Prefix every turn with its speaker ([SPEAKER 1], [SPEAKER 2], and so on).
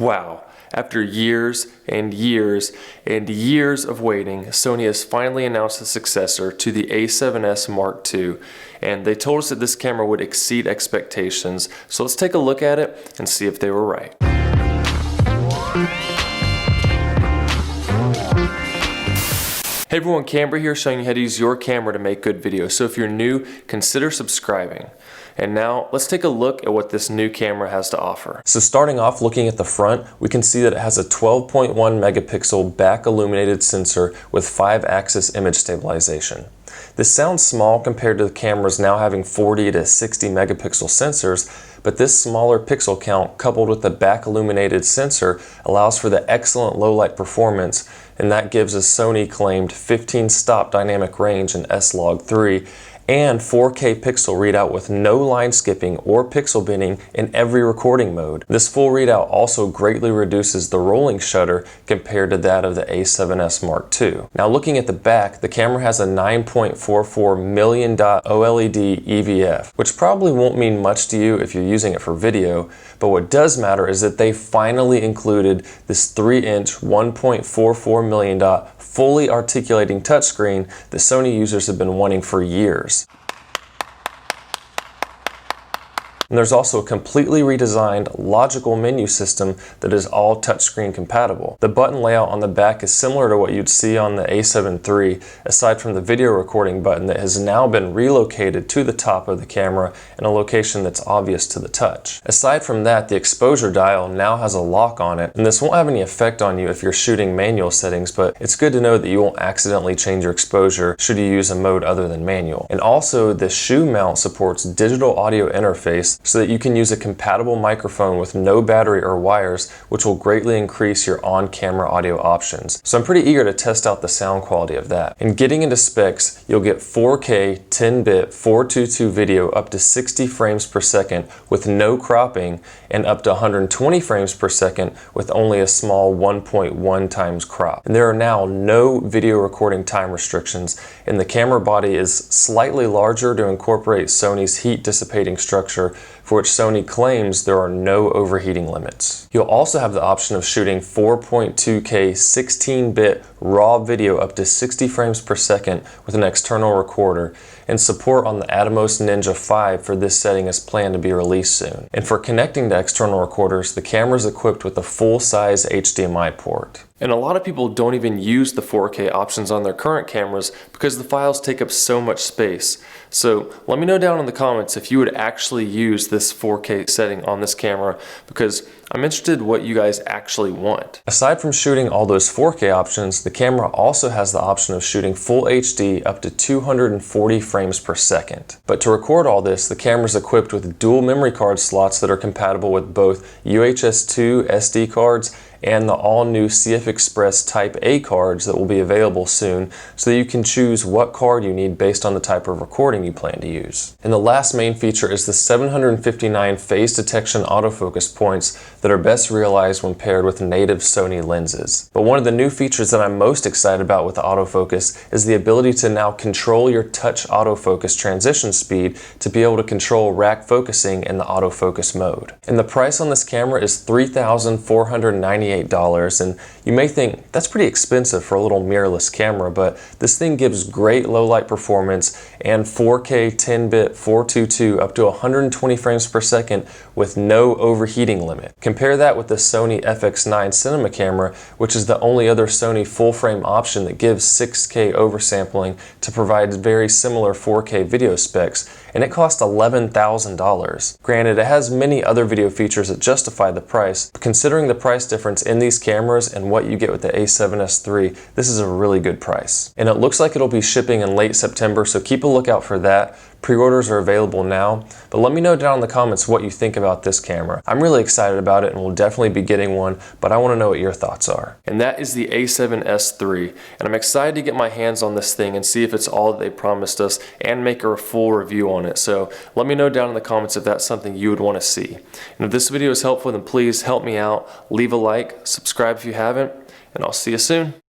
[SPEAKER 1] Wow, after years and years and years of waiting, Sony has finally announced the successor to the a7S Mark II, and they told us that this camera would exceed expectations, so let's take a look at it and see if they were right. Hey everyone, Camber here, showing you how to use your camera to make good videos. So if you're new, consider subscribing. And now let's take a look at what this new camera has to offer. So starting off, looking at the front, we can see that it has a 12.1 megapixel back illuminated sensor with 5-axis image stabilization. This sounds small compared to the cameras now having 40 to 60 megapixel sensors, but this smaller pixel count coupled with the back illuminated sensor allows for the excellent low light performance, and that gives a Sony claimed 15 stop dynamic range in SLOG 3 and 4K pixel readout with no line skipping or pixel binning in every recording mode. This full readout also greatly reduces the rolling shutter compared to that of the a7S Mark II. Now looking at the back, the camera has a 9.44 million dot OLED EVF, which probably won't mean much to you if you're using it for video, but what does matter is that they finally included this 3-inch 1.44 million dot fully articulating touchscreen that Sony users have been wanting for years. And there's also a completely redesigned logical menu system that is all touchscreen compatible. The button layout on the back is similar to what you'd see on the a7 III, aside from the video recording button that has now been relocated to the top of the camera in a location that's obvious to the touch. Aside from that, the exposure dial now has a lock on it, and this won't have any effect on you if you're shooting manual settings, but it's good to know that you won't accidentally change your exposure should you use a mode other than manual. And also, the shoe mount supports digital audio interface so that you can use a compatible microphone with no battery or wires, which will greatly increase your on-camera audio options. So I'm pretty eager to test out the sound quality of that. And getting into specs, you'll get 4K 10-bit 422 video up to 60 frames per second with no cropping, and up to 120 frames per second with only a small 1.1 times crop. And there are now no video recording time restrictions, and the camera body is slightly larger to incorporate Sony's heat dissipating structure, for which Sony claims there are no overheating limits. You'll also have the option of shooting 4.2K 16-bit raw video up to 60 frames per second with an external recorder, and support on the Atomos Ninja 5 for this setting is planned to be released soon. And for connecting to external recorders, the camera is equipped with a full-size HDMI port. And a lot of people don't even use the 4K options on their current cameras because the files take up so much space. So let me know down in the comments if you would actually use this 4K setting on this camera, because I'm interested in what you guys actually want. Aside from shooting all those 4K options, the camera also has the option of shooting full HD up to 240 frames per second. But to record all this, the camera is equipped with dual memory card slots that are compatible with both UHS 2 SD cards and the all-new CF Express Type A cards that will be available soon, so that you can choose what card you need based on the type of recording you plan to use. And the last main feature is the 759 phase detection autofocus points that are best realized when paired with native Sony lenses. But one of the new features that I'm most excited about with the autofocus is the ability to now control your touch autofocus transition speed to be able to control rack focusing in the autofocus mode. And the price on this camera is $3,498, and you may think that's pretty expensive for a little mirrorless camera, but this thing gives great low light performance and 4K 10-bit 422 up to 120 frames per second with no overheating limit. Compare that with the Sony FX9 cinema camera, which is the only other Sony full frame option that gives 6K oversampling to provide very similar 4K video specs, and it costs $11,000. Granted, it has many other video features that justify the price, but considering the price difference in these cameras and what you get with the a7S III, this is a really good price. And it looks like it'll be shipping in late September, so keep a lookout for that. Pre-orders are available now, but let me know down in the comments what you think about this camera. I'm really excited about it and will definitely be getting one, but I want to know what your thoughts are. And that is the a7S III, and I'm excited to get my hands on this thing and see if it's all that they promised us and make a full review on it. So let me know down in the comments if that's something you would want to see. And if this video is helpful, then please help me out, leave a like, subscribe if you haven't, and I'll see you soon.